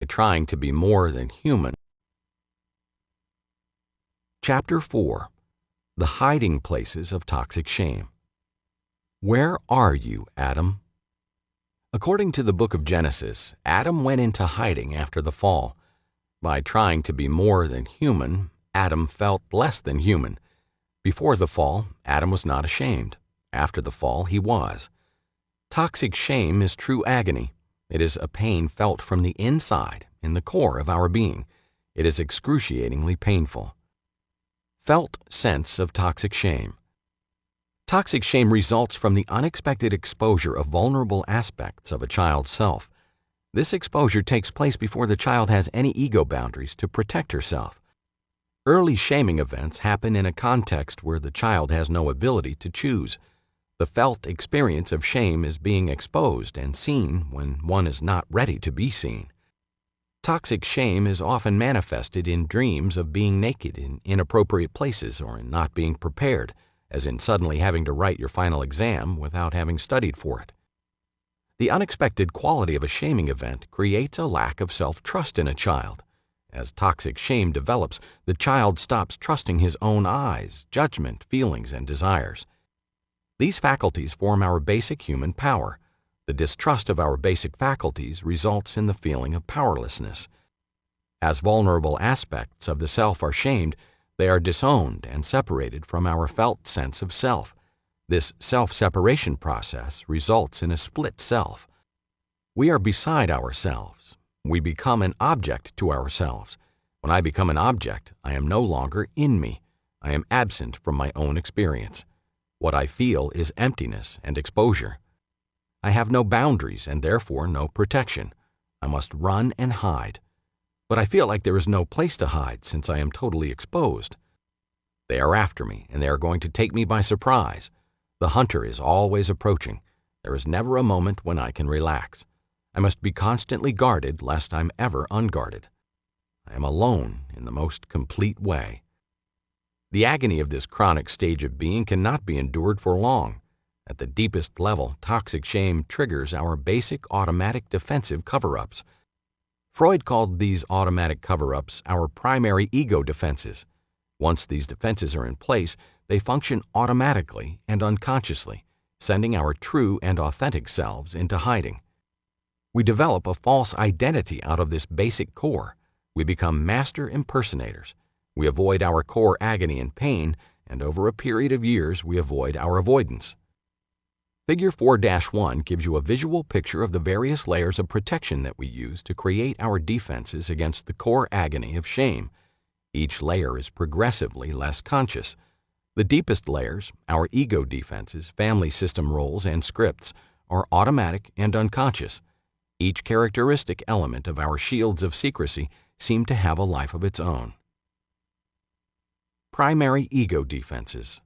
trying to be more than human. Chapter 4. The Hiding Places of Toxic Shame. Where are you, Adam? According to the book of Genesis, Adam went into hiding after the fall. By trying to be more than human, Adam felt less than human. Before the fall, Adam was not ashamed. After the fall, he was. Toxic shame is true agony. It is a pain felt from the inside, in the core of our being. It is excruciatingly painful. Felt sense of toxic shame. Toxic shame results from the unexpected exposure of vulnerable aspects of a child's self. This exposure takes place before the child has any ego boundaries to protect herself. Early shaming events happen in a context where the child has no ability to choose. The felt experience of shame is being exposed and seen when one is not ready to be seen. Toxic shame is often manifested in dreams of being naked in inappropriate places or in not being prepared, as in suddenly having to write your final exam without having studied for it. The unexpected quality of a shaming event creates a lack of self-trust in a child. As toxic shame develops, the child stops trusting his own eyes, judgment, feelings, and desires. These faculties form our basic human power. The distrust of our basic faculties results in the feeling of powerlessness. As vulnerable aspects of the self are shamed, they are disowned and separated from our felt sense of self. This self-separation process results in a split self. We are beside ourselves. We become an object to ourselves. When I become an object, I am no longer in me. I am absent from my own experience. What I feel is emptiness and exposure. I have no boundaries and therefore no protection. I must run and hide. But I feel like there is no place to hide since I am totally exposed. They are after me and they are going to take me by surprise. The hunter is always approaching. There is never a moment when I can relax. I must be constantly guarded lest I'm ever unguarded. I am alone in the most complete way. The agony of this chronic stage of being cannot be endured for long. At the deepest level, toxic shame triggers our basic automatic defensive cover-ups. Freud called these automatic cover-ups our primary ego defenses. Once these defenses are in place, they function automatically and unconsciously, sending our true and authentic selves into hiding. We develop a false identity out of this basic core. We become master impersonators. We avoid our core agony and pain, and over a period of years, we avoid our avoidance. Figure 4-1 gives you a visual picture of the various layers of protection that we use to create our defenses against the core agony of shame. Each layer is progressively less conscious. The deepest layers, our ego defenses, family system roles, and scripts, are automatic and unconscious. Each characteristic element of our shields of secrecy seem to have a life of its own. Primary ego defenses.